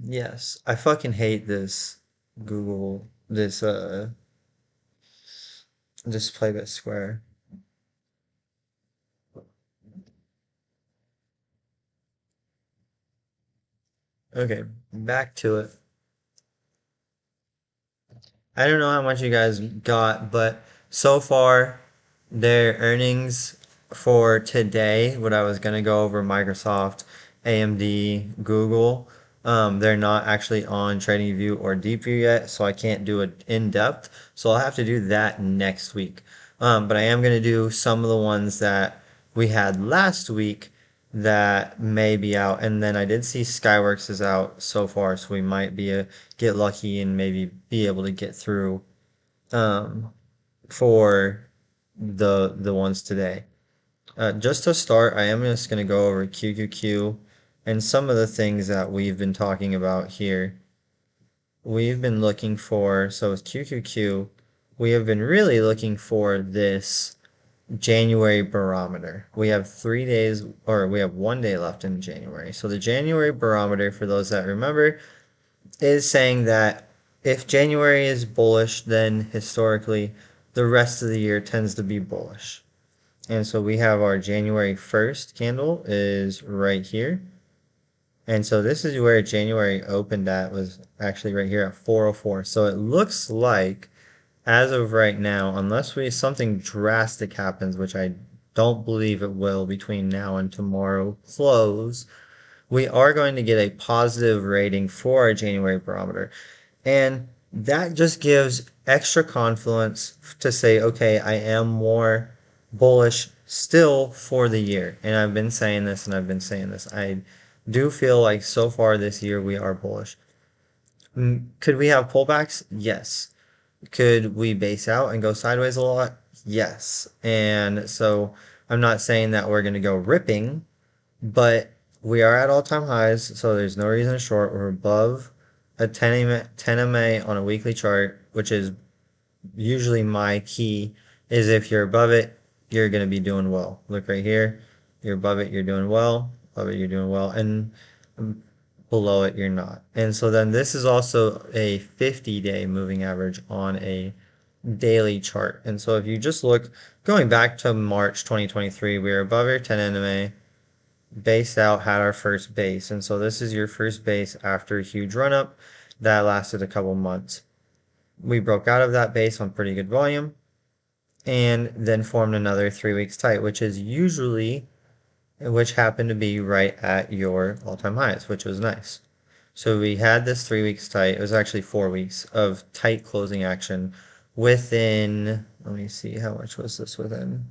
Yes, I fucking hate this this Playbit Square. Okay, back to it. I don't know how much you guys got, but so far their earnings for today, what I was gonna go over Microsoft, AMD, Google, they're not actually on TradingView or DeepView yet, so I can't do it in depth. So I'll have to do that next week. But I am gonna do some of the ones that we had last week that may be out. And then I did see Skyworks is out so far, so we might get lucky and maybe be able to get through um, for the ones today. Just to start, I am just going to go over QQQ and some of the things that we've been talking about here. We've been looking for, so with QQQ, we have been really looking for this January barometer. We have 3 days, or we have 1 day left in January. So the January barometer, for those that remember, is saying that if January is bullish, then historically the rest of the year tends to be bullish. And so we have our January 1st candle is right here. And so this is where January opened at, was actually right here at 404. So it looks like as of right now, unless we something drastic happens, which I don't believe it will between now and tomorrow close, we are going to get a positive rating for our January barometer. And that just gives extra confidence to say, okay, I am more bullish still for the year. And I've been saying this and I've been saying this. I do feel like so far this year we are bullish. Could we have pullbacks? Yes. Could we base out and go sideways a lot? Yes. And so I'm not saying that we're going to go ripping, but we are at all-time highs, so there's no reason to short. We're above a 10 MA on a weekly chart, which is usually my key, is if you're above it, you're going to be doing well. Look right here. You're above it, you're doing well. Above it, you're doing well. And below it, you're not. And so then this is also a 50-day moving average on a daily chart. And so if you just look, going back to March 2023, we were above our 10 MA, based out, had our first base. And so this is your first base after a huge run up that lasted a couple months. We broke out of that base on pretty good volume and then formed another 3 weeks tight, which happened to be right at your all-time highs, which was nice. So we had this 3 weeks tight. It was actually 4 weeks of tight closing action within, let me see, how much was this within?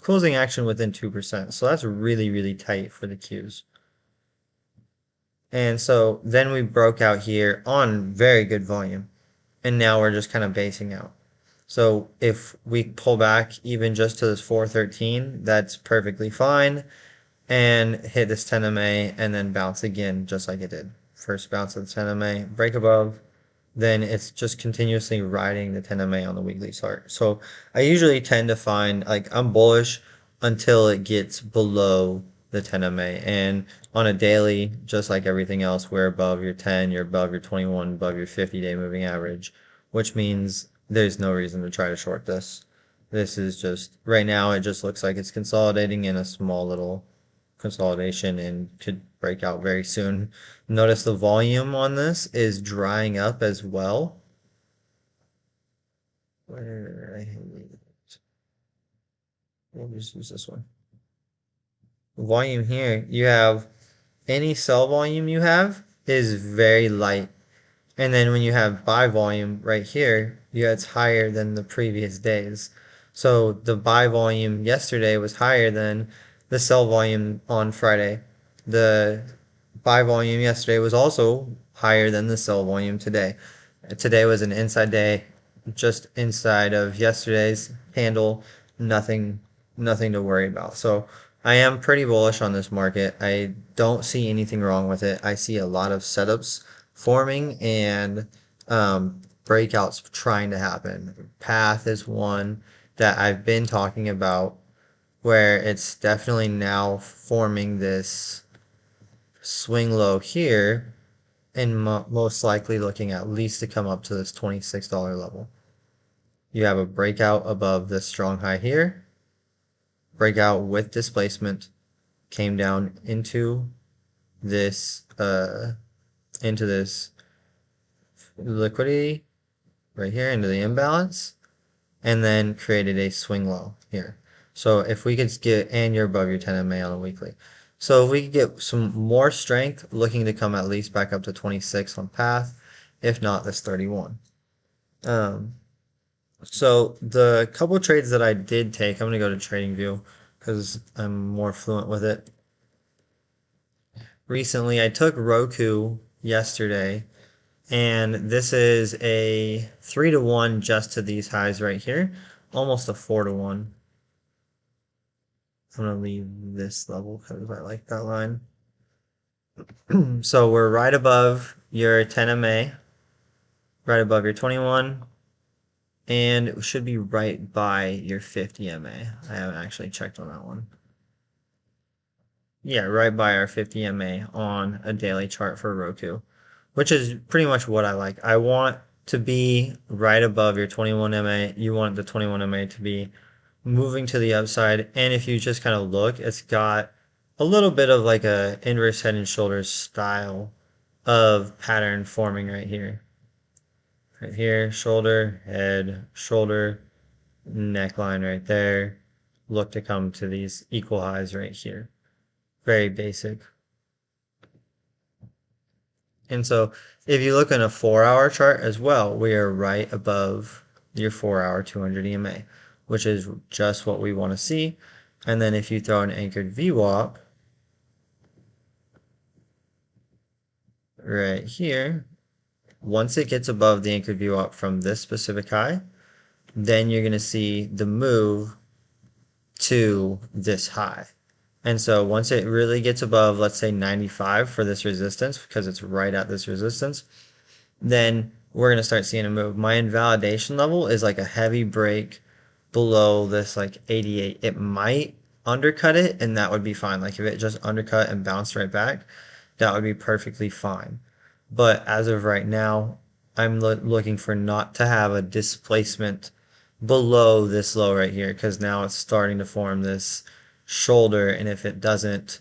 Closing action within 2%. So that's really, really tight for the Qs. And so then we broke out here on very good volume. And now we're just kind of basing out. So if we pull back even just to this 413, that's perfectly fine. And hit this 10 MA and then bounce again just like it did. First bounce of the 10 MA, break above, then it's just continuously riding the 10 MA on the weekly chart. So I usually tend to find like I'm bullish until it gets below the 10 MA. And on a daily, just like everything else, we're above your 10, you're above your 21, above your 50-day moving average, which means there's no reason to try to short this. This is just, right now, it just looks like it's consolidating in a small little consolidation and could break out very soon. Notice the volume on this is drying up as well. Where I we'll just use this one. Volume here, you have any sell volume you have is very light. And then when you have buy volume right here, it's higher than the previous days. So the buy volume yesterday was higher than the sell volume on Friday. The buy volume yesterday was also higher than the sell volume today. Today was an inside day, just inside of yesterday's handle. Nothing, nothing to worry about. So I am pretty bullish on this market. I don't see anything wrong with it. I see a lot of setups forming and breakouts trying to happen. Path is one. that I've been talking about, where it's definitely now forming this swing low here, and most likely looking at least to come up to this $26 level. You have a breakout above this strong high here, breakout with displacement, came down this into this liquidity right here, into the imbalance, and then created a swing low here. So if we could get, and you're above your 10 MA on a weekly. So if we could get some more strength, looking to come at least back up to 26 on path, if not this 31. So the couple trades that I did take, I'm going to go to TradingView because I'm more fluent with it. Recently, I took Roku yesterday, and this is a 3-to-1 just to these highs right here, almost a 4-to-1. I'm going to leave this level because I like that line. So we're right above your 10 MA, right above your 21, and it should be right by your 50 MA. I haven't actually checked on that one. Yeah, right by our 50 MA on a daily chart for Roku, which is pretty much what I like. I want to be right above your 21 MA. You want the 21 MA to be moving to the upside. And if you just kind of look, it's got a little bit of like a inverse head and shoulders style of pattern forming right here. Right here, shoulder, head, shoulder, neckline right there. Look to come to these equal highs right here. Very basic. And so if you look in a 4-hour chart as well, we are right above your 4-hour 200 EMA, which is just what we want to see. And then if you throw an anchored VWAP right here, once it gets above the anchored VWAP from this specific high, then you're going to see the move to this high. And so once it really gets above, let's say 95 for this resistance, because it's right at this resistance, then we're going to start seeing a move. My invalidation level is like a heavy break below this like 88. It might undercut it, and that would be fine. Like if it just undercut and bounced right back, that would be perfectly fine. But as of right now, I'm looking for not to have a displacement below this low right here, because now it's starting to form this shoulder, and if it doesn't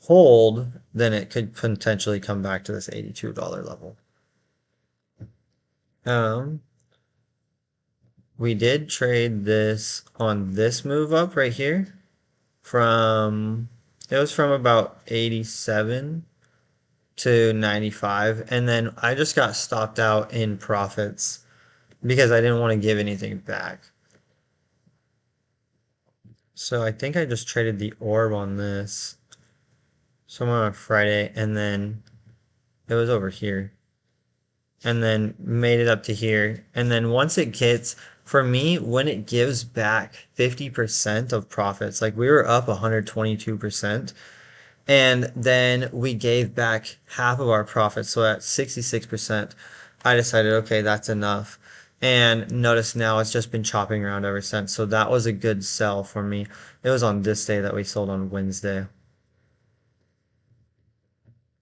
hold, then it could potentially come back to this $82 level. We did trade this on this move up right here it was from about 87 to 95, and then I just got stopped out in profits because I didn't want to give anything back. So I think I just traded the orb on this somewhere on Friday, and then it was over here, and then made it up to here. And then once it gets, for me, when it gives back 50% of profits, like we were up 122%, and then we gave back half of our profits, so at 66%, I decided, okay, that's enough. And notice now it's just been chopping around ever since. So that was a good sell for me. It was on this day that we sold on Wednesday.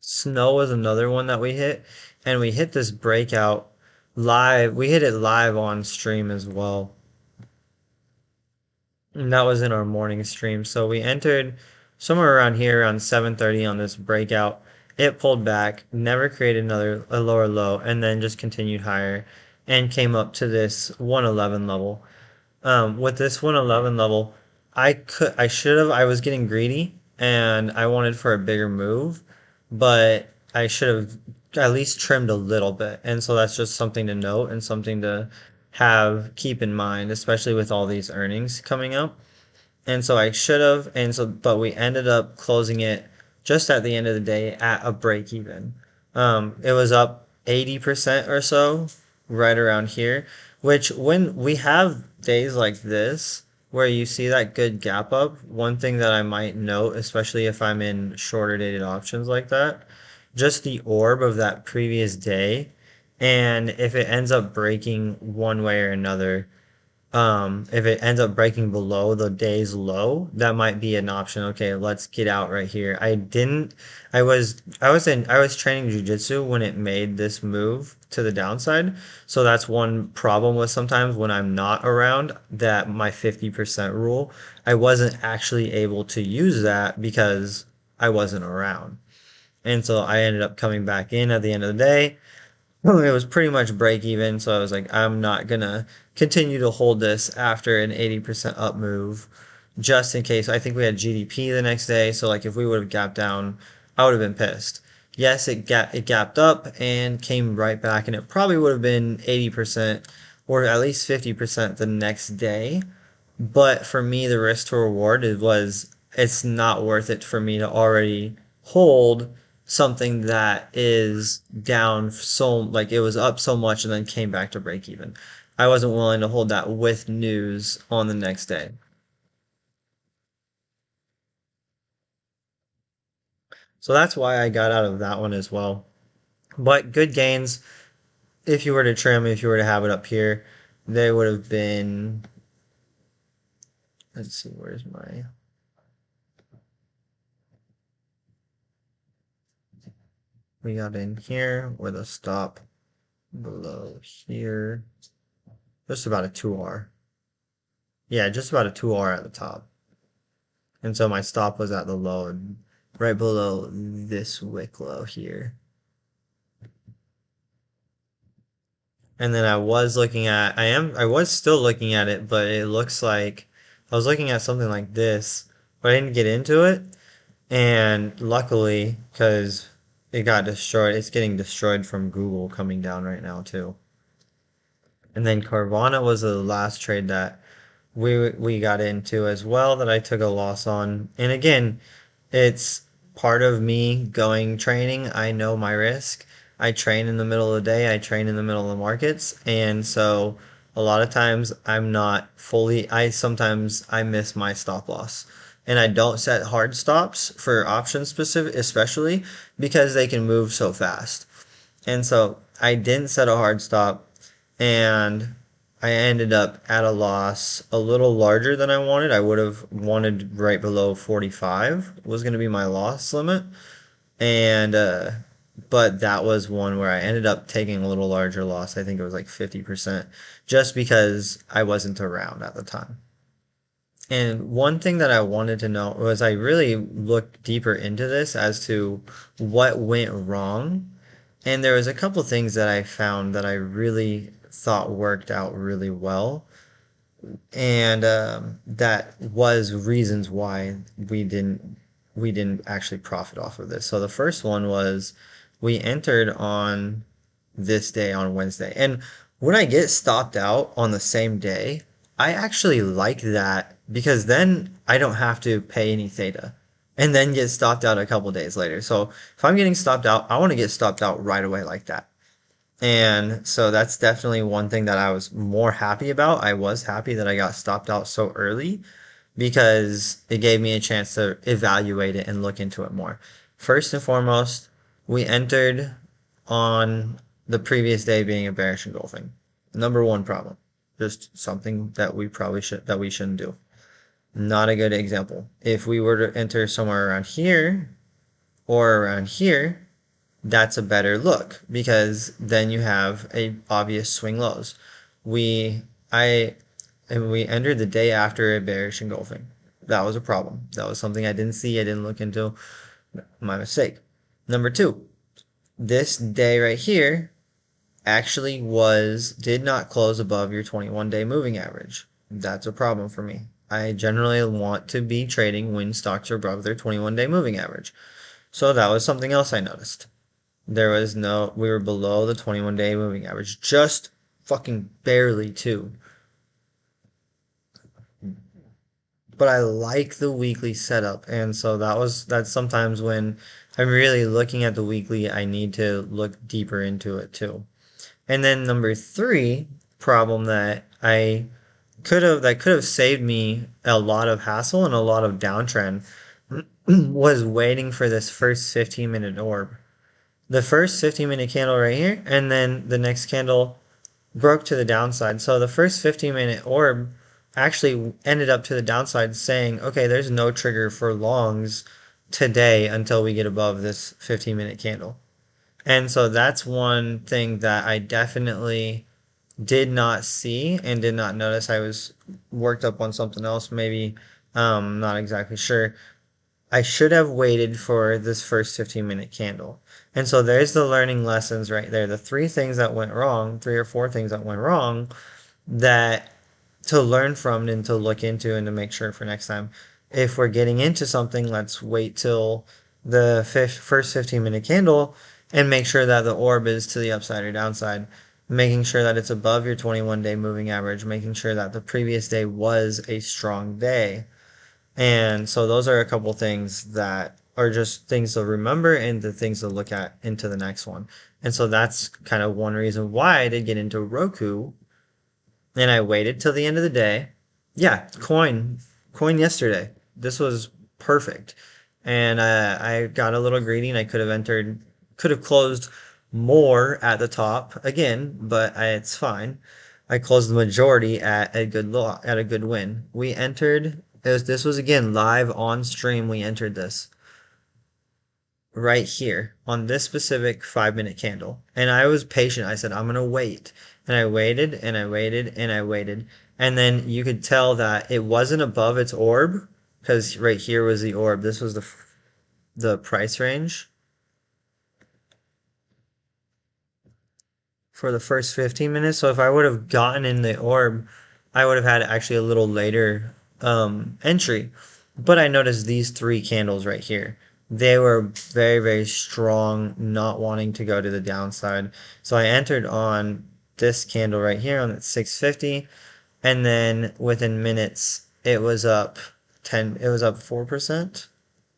Snow was another one that we hit, and we hit this breakout live. We hit it live on stream as well. And that was in our morning stream. So we entered somewhere around here around 7:30 on this breakout. It pulled back, never created a lower low, and then just continued higher and came up to this 111 level. With this 111 level, I was getting greedy and I wanted for a bigger move, but I should have at least trimmed a little bit. And so that's just something to note and something to keep in mind, especially with all these earnings coming up. And so I should have, but we ended up closing it just at the end of the day at a break even. It was up 80% or so, right around here, which when we have days like this, where you see that good gap up, one thing that I might note, especially if I'm in shorter dated options like that, just the orb of that previous day, and if it ends up breaking one way or another, If it ends up breaking below the day's low, that might be an option. Okay, let's get out right here. I was training jujitsu when it made this move to the downside. So that's one problem with sometimes when I'm not around, that my 50% rule, I wasn't actually able to use that because I wasn't around. And so I ended up coming back in at the end of the day. Well, it was pretty much break even, so I was like, I'm not gonna continue to hold this after an 80% up move, just in case. I think we had GDP the next day, so like if we would have gapped down, I would have been pissed. Yes, it gapped up and came right back, and it probably would have been 80% or at least 50% the next day. But for me, the risk to reward it's not worth it for me to already hold something that is down so like it was up so much and then came back to break even. I wasn't willing to hold that with news on the next day. So that's why I got out of that one as well. But good gains, if you were to trim, if you were to have it up here, they would have been, let's see, where's my, we got in here with a stop below here. Just about a 2R. Yeah, just about a 2R at the top. And so my stop was at the low, right below this wick low here. And then I was still looking at it, but it looks like I was looking at something like this, but I didn't get into it. And luckily, because it got destroyed, it's getting destroyed from Google coming down right now too. And then Carvana was the last trade that we got into as well that I took a loss on. And again, it's part of me going training. I know my risk. I train in the middle of the day, I train in the middle of the markets, and so a lot of times I'm not fully I sometimes I miss my stop loss. And I don't set hard stops for options specific especially because they can move so fast. And so I didn't set a hard stop and I ended up at a loss a little larger than I wanted. I would have wanted right below 45 was going to be my loss limit. And, but that was one where I ended up taking a little larger loss. I think it was like 50% just because I wasn't around at the time. And one thing that I wanted to know was I really looked deeper into this as to what went wrong. And there was a couple things that I found that I really thought worked out really well. And that was reasons why we didn't actually profit off of this. So the first one was we entered on this day on Wednesday. And when I get stopped out on the same day, I actually like that because then I don't have to pay any theta and then get stopped out a couple days later. So if I'm getting stopped out, I want to get stopped out right away like that. And so that's definitely one thing that I was more happy about. I was happy that I got stopped out so early because it gave me a chance to evaluate it and look into it more. First and foremost, we entered on the previous day being a bearish engulfing. Number one problem. Just something that we shouldn't do. Not a good example. If we were to enter somewhere around here or around here, that's a better look because then you have a obvious swing lows. We I and we entered the day after a bearish engulfing. That was a problem. That was something I didn't see. I didn't look into. My mistake. Number two, this day right here actually did not close above your 21-day moving average. That's a problem for me. I generally want to be trading when stocks are above their 21-day moving average. So that was something else I noticed. We were below the 21-day moving average, just fucking barely too. But I like the weekly setup, and so that's sometimes when I'm really looking at the weekly, I need to look deeper into it too. And then number three problem that could have saved me a lot of hassle and a lot of downtrend was waiting for this first 15-minute orb. The first 15-minute candle right here, and then the next candle broke to the downside. So the first 15-minute orb actually ended up to the downside saying, okay, there's no trigger for longs today until we get above this 15-minute candle. And so that's one thing that I definitely did not see and did not notice. I was worked up on something else, maybe. Not exactly sure. I should have waited for this first 15-minute candle. And so there's the learning lessons right there. The three things that went wrong, three or four things that went wrong that to learn from and to look into and to make sure for next time. If we're getting into something, let's wait till the first 15-minute candle and make sure that the orb is to the upside or downside, making sure that it's above your 21-day moving average, making sure that the previous day was a strong day. And so those are a couple things that are just things to remember and the things to look at into the next one. And so that's kind of one reason why I did get into Roku and I waited till the end of the day. Yeah, coin yesterday. This was perfect. And I got a little greedy and I could have closed more at the top again, but it's fine. I closed the majority at at a good win. We entered, this was again live on stream. We entered this right here on this specific 5 minute candle. And I was patient. I said, I'm going to wait. And I waited and I waited and I waited. And then you could tell that it wasn't above its orb because right here was the orb. This was the price range for the first 15 minutes. So if I would have gotten in the orb, I would have had actually a little later entry. But I noticed these three candles right here. They were very, very strong, not wanting to go to the downside. So I entered on this candle right here on that 650, and then within minutes it was up 4%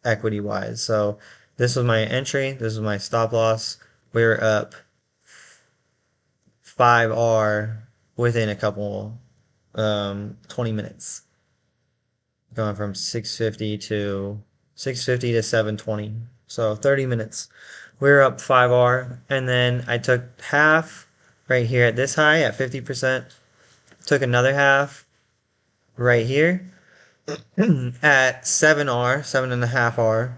equity wise. So this was my entry, this was my stop loss. We were up 5R within a couple 20 minutes, going from 650 to 720. So 30 minutes. We were up 5R, and then I took half right here at this high at 50%. Took another half right here at 7R, 7.5R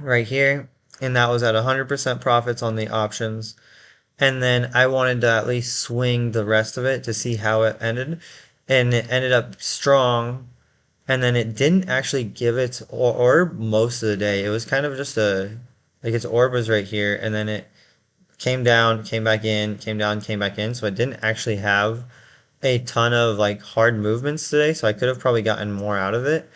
right here, and that was at 100% profits on the options. And then I wanted to at least swing the rest of it to see how it ended. And it ended up strong. And then it didn't actually give its orb most of the day. It was kind of just like its orb was right here. And then it came down, came back in, came down, came back in. So it didn't actually have a ton of like hard movements today. So I could have probably gotten more out of it.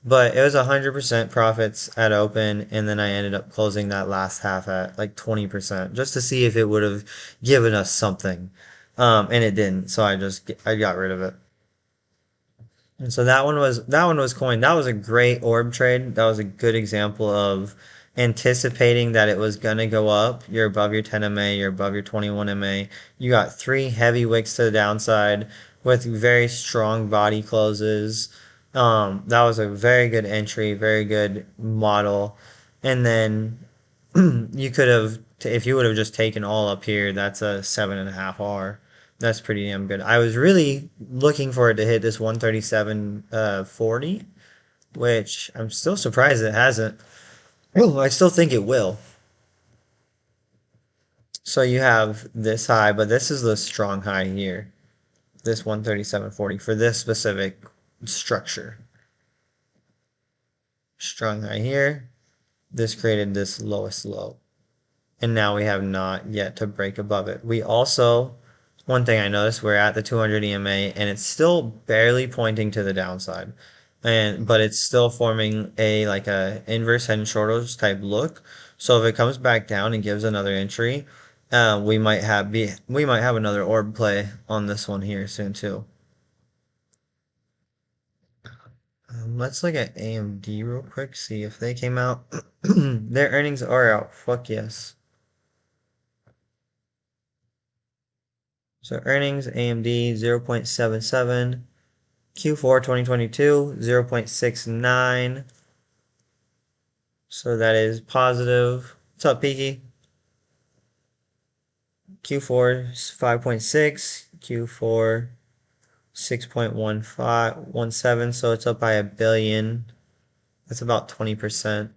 But it was 100% profits at open, and then I ended up closing that last half at like 20% just to see if it would have given us something. And it didn't, so I got rid of it. And so that one was coined. That was a great orb trade. That was a good example of anticipating that it was gonna go up. You're above your 10 MA, you're above your 21 MA. You got three heavy wicks to the downside with very strong body closes. That was a very good entry, very good model. And then you could have, if you would have just taken all up here, that's a 7.5R. That's pretty damn good. I was really looking for it to hit this 137.40, which I'm still surprised it hasn't. Oh, I still think it will. So you have this high, but this is the strong high here. This 137.40 for this specific structure. Strong high here. This created this lowest low. And now we have not yet to break above it. We also, one thing I noticed, we're at the 200 EMA and it's still barely pointing to the downside. But it's still forming a like a inverse head and shoulders type look. So if it comes back down and gives another entry, we might have another orb play on this one here soon too. Let's look at AMD real quick, see if they came out. Their earnings are out. Fuck yes. So earnings, AMD 0.77, Q4 2022 0.69. So that is positive. What's up, Peaky? Q4 5.6, Q4 6.1517, so it's up by a billion. That's about 20%.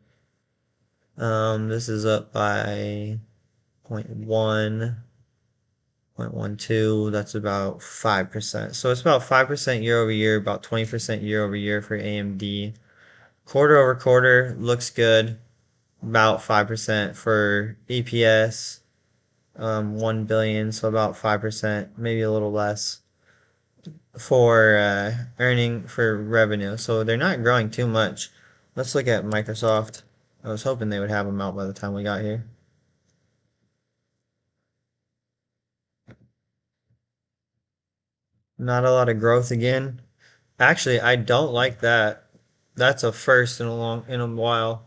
This is up by zero point 0.1, zero point 0.12, that's about 5%. So it's about 5% year over year, about 20% year over year for AMD. Quarter over quarter looks good, about 5% for EPS, 1 billion, so about 5%, maybe a little less for earning for revenue. So they're not growing too much. Let's look at Microsoft. I was hoping they would have them out by the time we got here. Not a lot of growth again. Actually, I don't like that. That's a first in a while.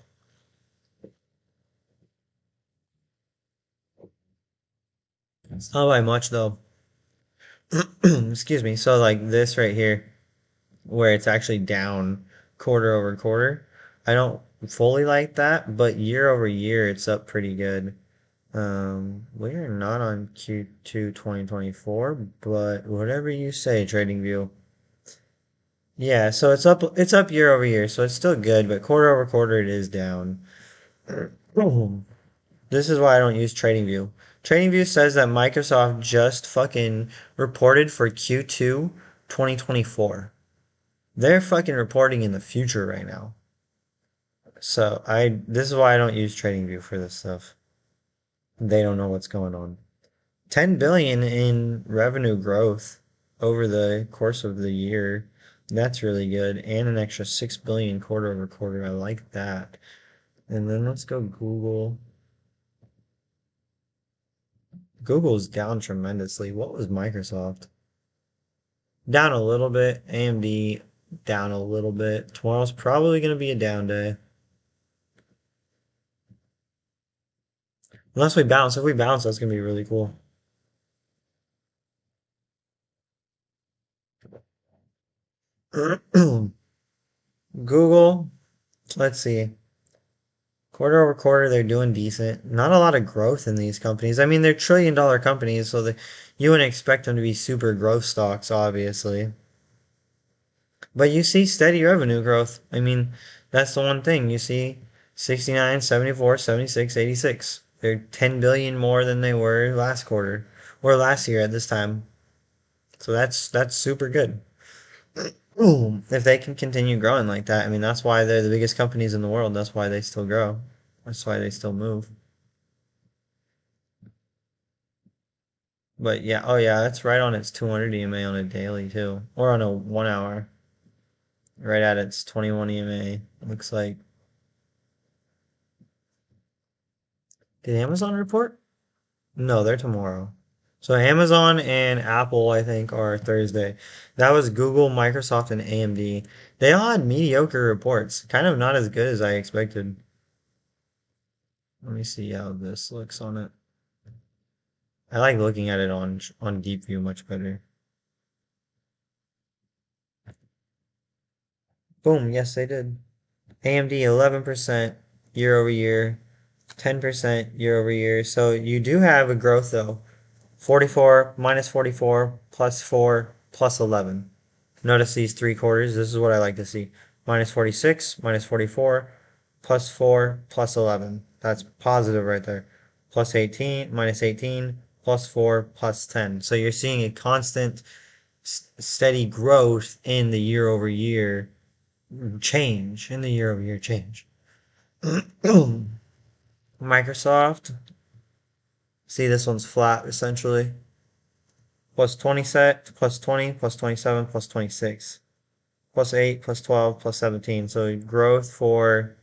Not by much though. Excuse me. So like this right here, where it's actually down quarter over quarter. I don't fully like that, but year over year it's up pretty good. We're not on Q2 2024, but whatever you say, TradingView. Yeah, so it's up year over year, so it's still good, but quarter over quarter it is down. This is why I don't use TradingView. TradingView says that Microsoft just fucking reported for Q2 2024. They're fucking reporting in the future right now. So I this is why I don't use TradingView for this stuff. They don't know what's going on. 10 billion in revenue growth over the course of the year. That's really good. And an extra 6 billion quarter over quarter. I like that. And then let's go Google. Google's down tremendously. What was Microsoft? Down a little bit. AMD down a little bit. Tomorrow's probably going to be a down day. Unless we bounce. If we bounce, that's going to be really cool. Google, let's see. Quarter over quarter, they're doing decent. Not a lot of growth in these companies. I mean, they're trillion-dollar companies, so you wouldn't expect them to be super growth stocks, obviously. But you see steady revenue growth. I mean, that's the one thing. You see 69, 74, 76, 86. They're 10 billion more than they were last quarter or last year at this time. So that's super good. Ooh, if they can continue growing like that, I mean, that's why they're the biggest companies in the world. That's why they still grow. That's why they still move. But yeah, oh yeah, that's right on its 200 EMA on a daily too, or on a 1 hour, right at its 21 EMA. Looks like. Did Amazon report? No, they're tomorrow. So Amazon and Apple, I think, are Thursday. That was Google, Microsoft, and AMD. They all had mediocre reports, kind of not as good as I expected. Let me see how this looks on it. I like looking at it on Deep View much better. Boom, yes, they did. AMD 11% year over year, 10% year over year. So you do have a growth though. 44 minus 44 plus 4 plus 11. Notice these three quarters. This is what I like to see. Minus 46, minus 44, plus 4, plus 11. That's positive right there. Plus 18, minus 18, plus 4, plus 10. So you're seeing a constant, steady growth in the year over year change. In the year over year change. Microsoft. See, this one's flat essentially. Plus 20 set, plus 20, plus 27, plus 26. Plus 8, plus 12, plus 17. So growth for,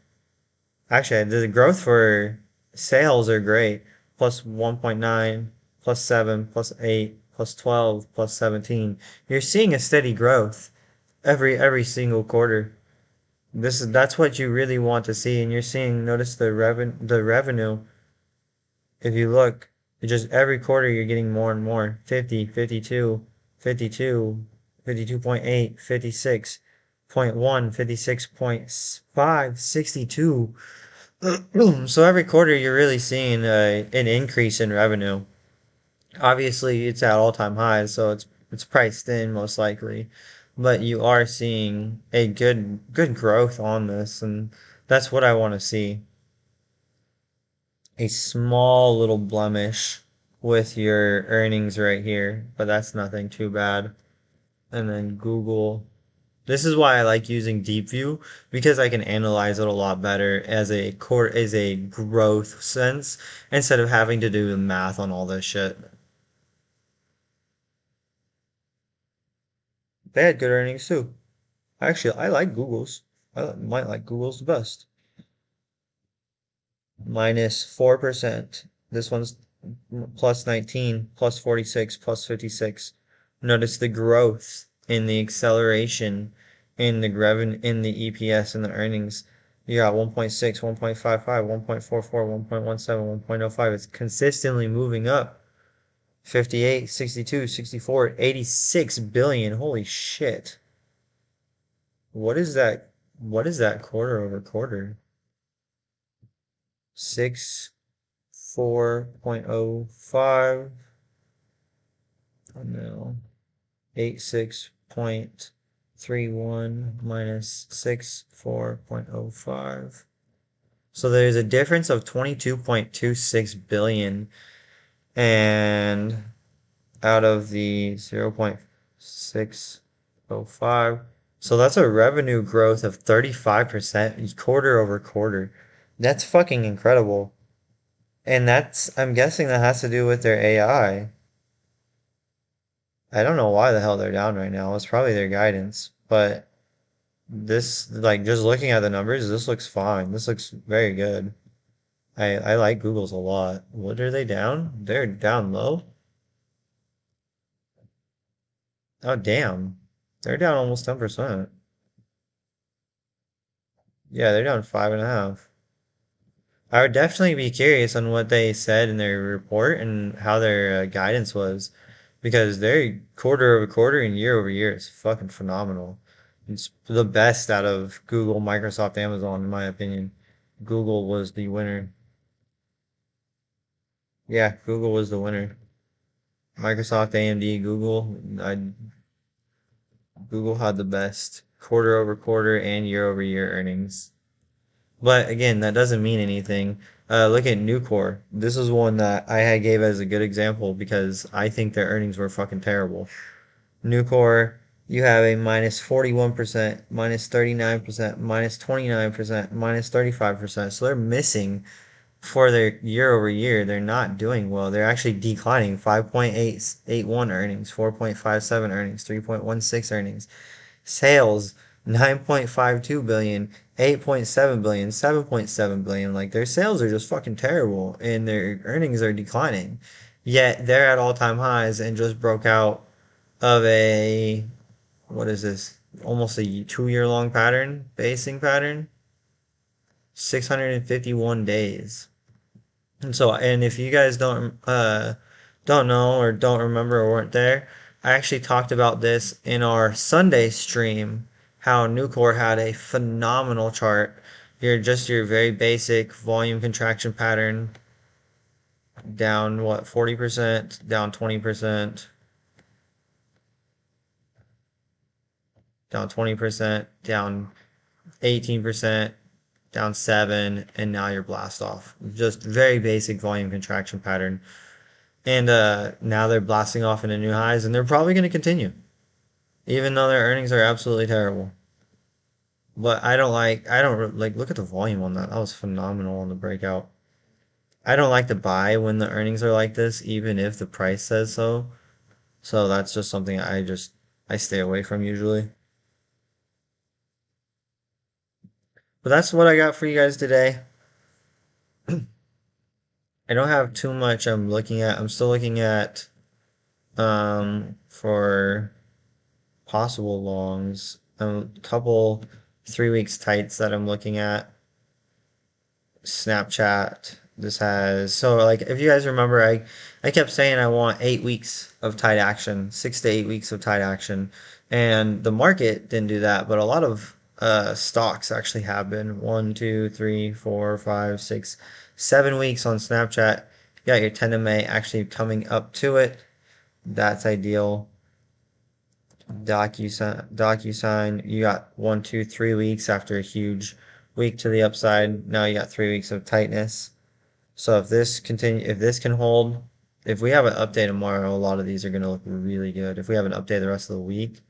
actually, the growth for sales are great. Plus 1.9, plus 7, plus 8, plus 12, plus 17. You're seeing a steady growth every single quarter. That's what you really want to see, and you're seeing. Notice the revenue. If you look, just every quarter you're getting more and more. 50, 52, 52, 52.8, 56.1, 56.5, 62. So every quarter you're really seeing an increase in revenue. Obviously, it's at all-time highs, so it's priced in most likely. But you are seeing a good growth on this, and that's what I want to see. A small little blemish with your earnings right here, but that's nothing too bad. And then Google. This is why I like using Deep View because I can analyze it a lot better as a growth sense instead of having to do the math on all this shit. They had good earnings too. Actually, I like Google's. Might like Google's the best. Minus 4%. This one's plus 19, plus 46, plus 56. Notice the growth in the acceleration in the revenue, in the EPS and the earnings. You got 1.6, 1.55, 1.44, 1.17, 1.05. It's consistently moving up. 58, 62, 64, 86 billion. Holy shit. What is that? What is that quarter over quarter? 64.05. Oh no. 86.31 minus 64.05. So there's a difference of 22.26 billion and out of the 0.605. So that's a revenue growth of 35% quarter over quarter. That's fucking incredible. And I'm guessing that has to do with their AI. I don't know why the hell they're down right now. It's probably their guidance. But like, just looking at the numbers, this looks fine. This looks very good. I like Google's a lot. What are they down? They're down low? Oh, damn. They're down almost 10%. Yeah, they're down 5.5. I would definitely be curious on what they said in their report and how their guidance was, because their quarter over quarter and year over year is fucking phenomenal. It's the best out of Google, Microsoft, Amazon, in my opinion. Google was the winner. Yeah, Google was the winner. Microsoft, AMD, Google had the best quarter over quarter and year over year earnings. But again, that doesn't mean anything. Look at Nucor. This is one that I had gave as a good example because I think their earnings were fucking terrible. Nucor, you have a minus 41%, minus 39%, minus 29%, minus 35%. So they're missing for their year over year. They're not doing well. They're actually declining 5.881 earnings, 4.57 earnings, 3.16 earnings. Sales 9.52 billion, 8.7 billion, 7.7 billion. Like their sales are just fucking terrible and their earnings are declining. Yet they're at all-time highs and just broke out of a what is this? Almost a 2 year long pattern, basing pattern. 651 days. And so, and if you guys don't know or don't remember or weren't there, I actually talked about this in our Sunday stream. How Nucor had a phenomenal chart. Your very basic volume contraction pattern, down what 40%, down 20%, down 20%, down 18%, down 7, and now you're blast off. Just very basic volume contraction pattern. And now they're blasting off into new highs, and they're probably going to continue, even though their earnings are absolutely terrible. But I don't like, look at the volume on that. That was phenomenal on the breakout. I don't like to buy when the earnings are like this, even if the price says so. So that's just something I stay away from usually. But that's what I got for you guys today. I don't have too much I'm looking at. I'm still looking at for possible longs. A couple 3 weeks tights that I'm looking at. Snapchat. This has so like if you guys remember, I kept saying I want 8 weeks of tight action, 6 to 8 weeks of tight action, and the market didn't do that, but a lot of stocks actually have been 1, 2, 3, 4, 5, 6, 7 weeks on Snapchat You got your 10 MA actually coming up to it. That's ideal. DocuSign, you got 1, 2, 3 weeks after a huge week to the upside. Now you got 3 weeks of tightness. So if this can hold, if we have an update tomorrow, a lot of these are going to look really good. If we have an update the rest of the week,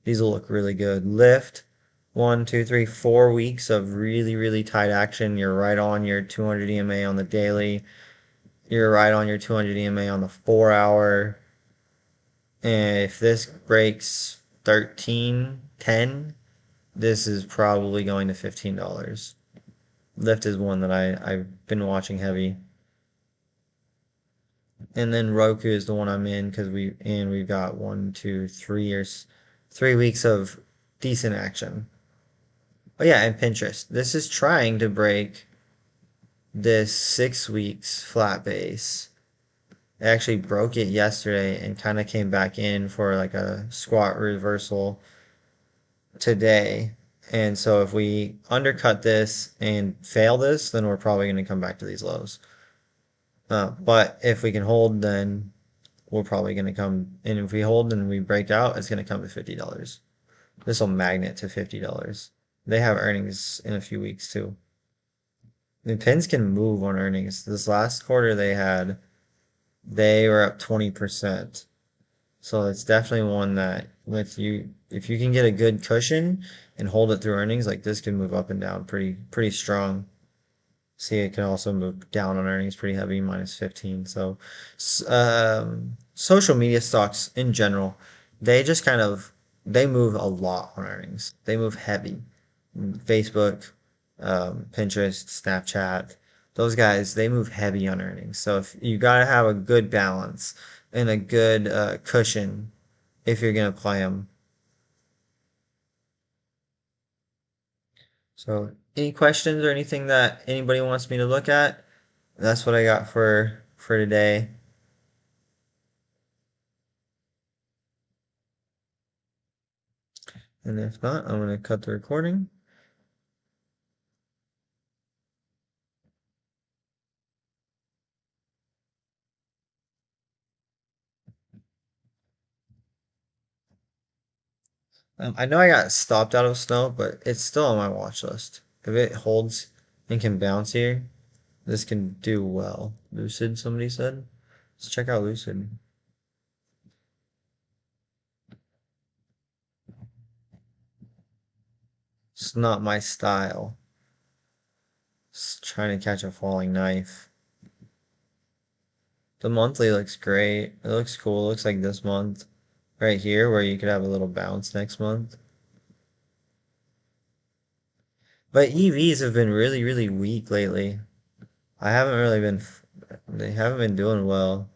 these will look really good. Lift, 1, 2, 3, 4 weeks of really, really tight action. You're right on your 200 EMA on the daily. You're right on your 200 EMA on the 4 hour. And if this breaks 13.10, this is probably going to $15. Lyft is one that I've been watching heavy. And then Roku is the one I'm in because we've got 1, 2, 3 years, 3 weeks of decent action. Oh yeah, and Pinterest. This is trying to break this 6 weeks flat base. It actually broke it yesterday and kind of came back in for like a squat reversal today. And so if we undercut this and fail this, then we're probably going to come back to these lows. But if we can hold, then we're probably going to come. And if we hold and we break out, it's going to come to $50. This will magnet to $50. They have earnings in a few weeks too. The pins can move on earnings. This last quarter they were up 20%. So it's definitely one that with you, if you can get a good cushion and hold it through earnings, like this can move up and down pretty strong. See, it can also move down on earnings pretty heavy, -15. So, social media stocks in general, they just kind of they move a lot on earnings. They move heavy. Facebook, Pinterest, Snapchat, those guys, they move heavy on earnings. So if you gotta have a good balance and a good cushion if you're gonna play them. So, any questions or anything that anybody wants me to look at? That's what I got for today. And if not, I'm gonna cut the recording. I know I got stopped out of snow, but it's still on my watch list. If it holds and can bounce here, this can do well. Lucid, somebody said. Let's check out Lucid. It's not my style. It's trying to catch a falling knife. The monthly looks great. It looks cool. It looks like this month right here where you could have a little bounce next month. But EVs have been really, really weak lately. I haven't really been, they haven't been doing well.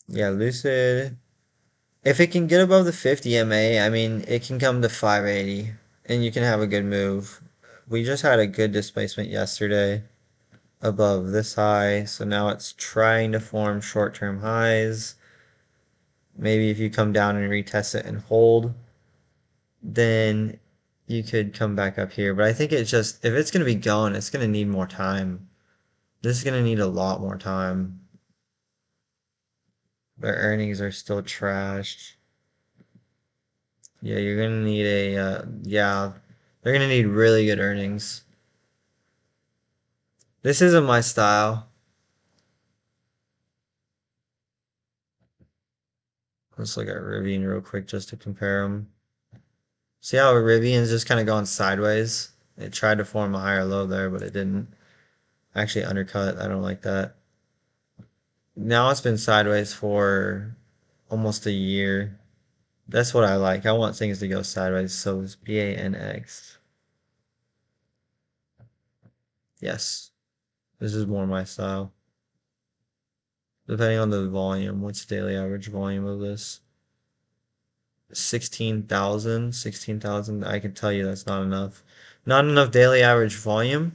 Yeah, Lucid. If it can get above the 50 MA, I mean, it can come to 580 and you can have a good move. We just had a good displacement yesterday above this high, so now it's trying to form short-term highs. Maybe if you come down and retest it and hold, then you could come back up here. But I think it's just, if it's going to be going, it's going to need more time. This is going to need a lot more time. Their earnings are still trashed. Yeah, you're gonna need yeah, they're gonna need really good earnings. This isn't my style. Let's look at Rivian real quick just to compare them. See how Rivian's just kind of gone sideways? It tried to form a higher low there, but it didn't. Actually undercut. I don't like that. Now it's been sideways for almost a year. That's what I like. I want things to go sideways. So it's BANX. Yes, this is more my style. Depending on the volume, what's the daily average volume of this? 16,000. I can tell you that's not enough. Not enough daily average volume.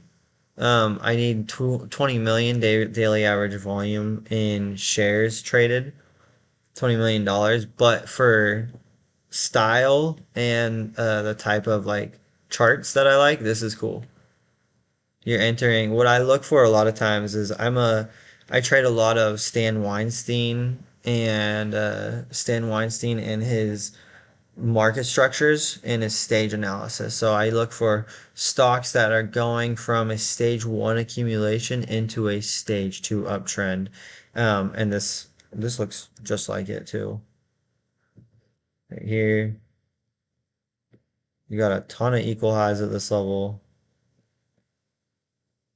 I need 20 million daily average volume in shares traded, $20 million. But for style and the type of like charts that I like, this is cool. You're entering. What I look for a lot of times is I trade a lot of Stan Weinstein and his market structures and his stage analysis. So I look for stocks that are going from a stage one accumulation into a stage two uptrend. And this looks just like it too. Right here, you got a ton of equal highs at this level.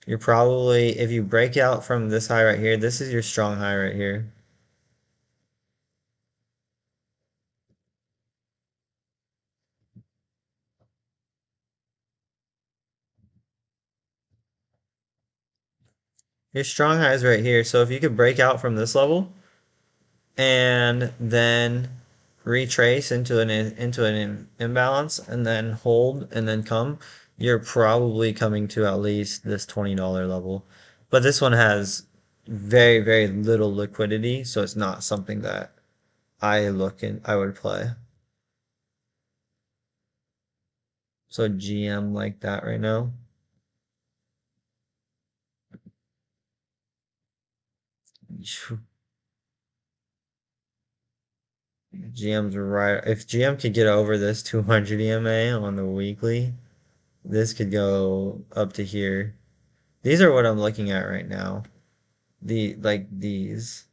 You're probably, if you break out from this high right here, this is your strong high right here. Your strong high is right here. So if you could break out from this level and then retrace into an imbalance and then hold and then come, you're probably coming to at least this $20 level. But this one has very, very little liquidity, so it's not something that I would play. So GM like that right now. GM's right. If GM could get over this 200 EMA on the weekly, this could go up to here. These are what I'm looking at right now. These.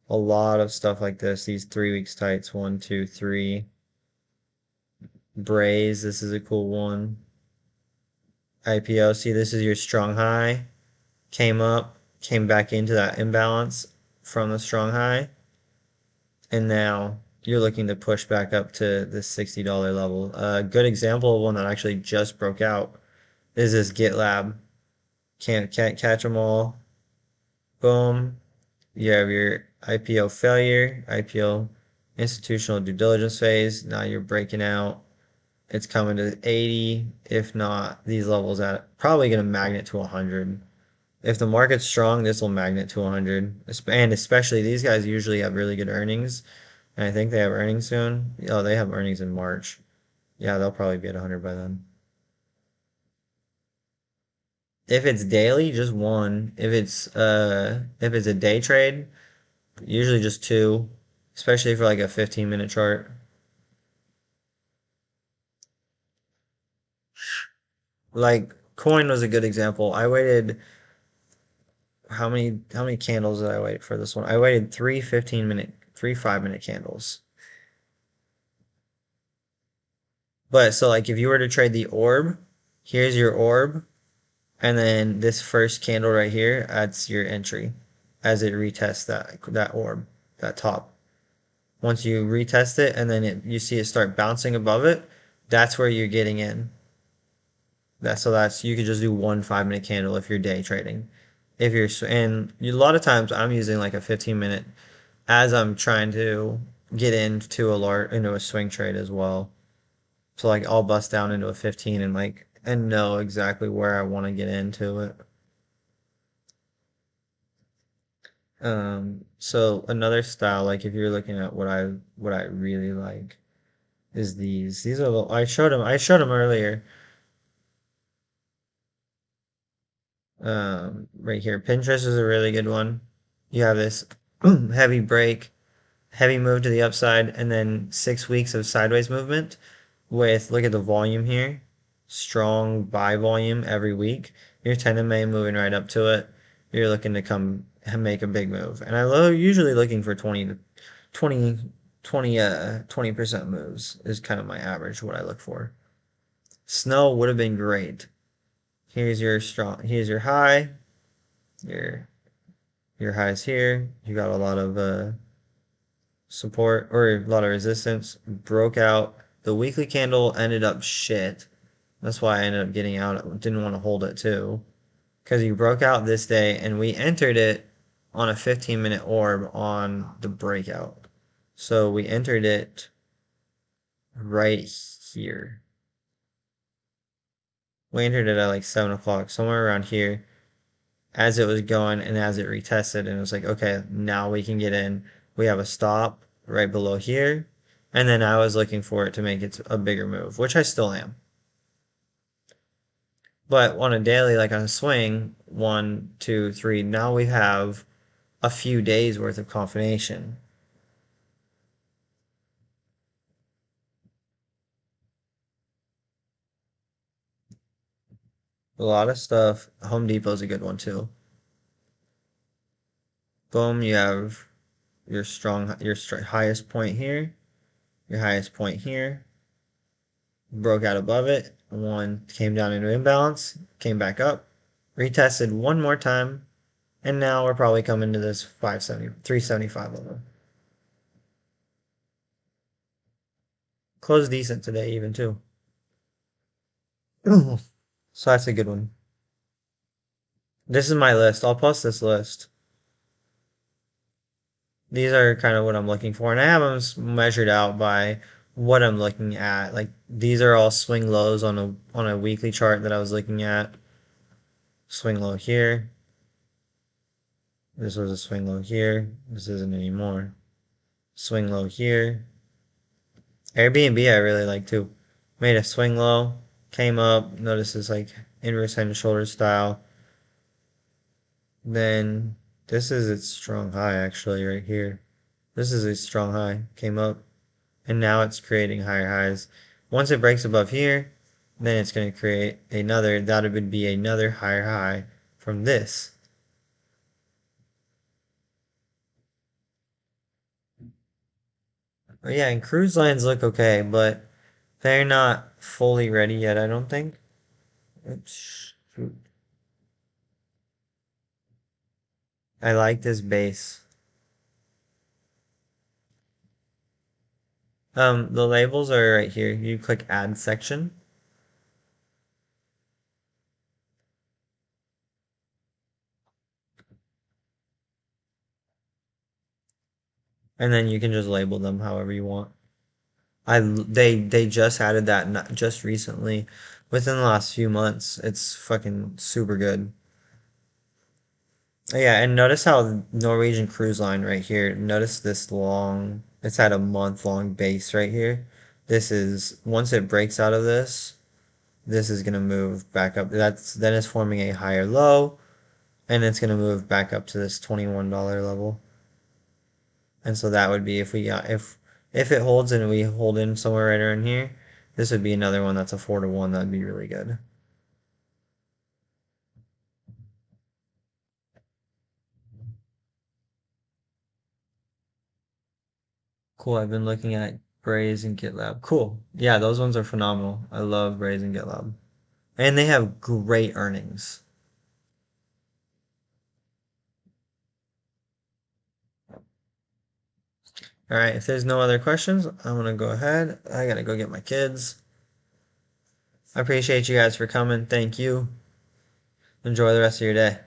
A lot of stuff like this. These 3 weeks tights. One, two, three. Braze. This is a cool one. IPO. See, this is your strong high. Came up, came back into that imbalance from the strong high. And now you're looking to push back up to this $60 level. A good example of one that actually just broke out is this GitLab. Can't catch them all. Boom. You have your IPO failure, IPO institutional due diligence phase. Now you're breaking out. It's coming to 80, if not these levels at probably going to magnet to 100. If the market's strong, this will magnet to 100. And especially these guys usually have really good earnings. And I think they have earnings soon. Oh, they have earnings in March. Yeah, they'll probably be at 100 by then. If it's daily, just one. If it's a day trade, usually just two, especially for like a 15-minute chart. Like coin was a good example. I waited how many candles did I wait for this one? I waited three 5-minute candles. But so like if you were to trade the orb, here's your orb, and then this first candle right here, that's your entry as it retests that orb, that top. Once you retest it and then you see it start bouncing above it, that's where you're getting in. That's you could just do one 5-minute candle if you're day trading. If you're and a lot of times I'm using like a 15-minute as I'm trying to get into a swing trade as well. So like I'll bust down into a 15 and know exactly where I want to get into it. So another style, like if you're looking at what I really like is these. These are I showed them earlier. Right here. Pinterest is a really good one. You have this heavy break, heavy move to the upside, and then 6 weeks of sideways movement with, look at the volume here, strong buy volume every week. Your 10 MA moving right up to it. You're looking to come and make a big move. And usually looking for 20, 20% moves is kind of my average, what I look for. Snow would have been great. Here's your high, your your highs here. You got a lot of support or a lot of resistance. Broke out. The weekly candle ended up shit. That's why I ended up getting out. I didn't want to hold it too. Because you broke out this day and we entered it on a 15-minute orb on the breakout. So we entered it right here. We entered it at like 7 o'clock, somewhere around here, as it was going and as it retested, and it was like, okay, now we can get in. We have a stop right below here. And then I was looking for it to make it a bigger move, which I still am. But on a daily, like on a swing, one, two, three, now we have a few days worth of confirmation. A lot of stuff. Home Depot's a good one too. Boom, you have your highest point here, your highest point here, broke out above it. One came down into imbalance, came back up, retested one more time, and now we're probably coming to this 570, 375 level. Closed decent today, even too. So that's a good one. This is my list. I'll post this list. These are kind of what I'm looking for, and I have them measured out by what I'm looking at. Like these are all swing lows on a weekly chart that I was looking at. Swing low here. This was a swing low here. This isn't anymore. Swing low here. Airbnb I really like too. Made a swing low, came up. Notice this like inverse head and shoulder style. Then this is its strong high actually right here. This is a strong high. Came up and now it's creating higher highs. Once it breaks above here, then it's going to create another, that would be another higher high from this. Oh yeah, and cruise lines look okay, but they're not fully ready yet, I don't think. Oops. Shoot. I like this base. The labels are right here. You click add section, and then you can just label them however you want. They just added that not just recently, within the last few months. It's fucking super good. Yeah, and notice how Norwegian Cruise Line right here. Notice this long. It's at a month long base right here. This is once it breaks out of this, this is gonna move back up. That's then it's forming a higher low, and it's gonna move back up to this $21 level. And so that would be if we got if it holds and we hold in somewhere right around here, this would be another one that's a 4 to 1. That'd be really good. Cool. I've been looking at Braze and GitLab. Cool. Yeah, those ones are phenomenal. I love Braze and GitLab. And they have great earnings. All right, if there's no other questions, I'm gonna go ahead. I gotta go get my kids. I appreciate you guys for coming. Thank you. Enjoy the rest of your day.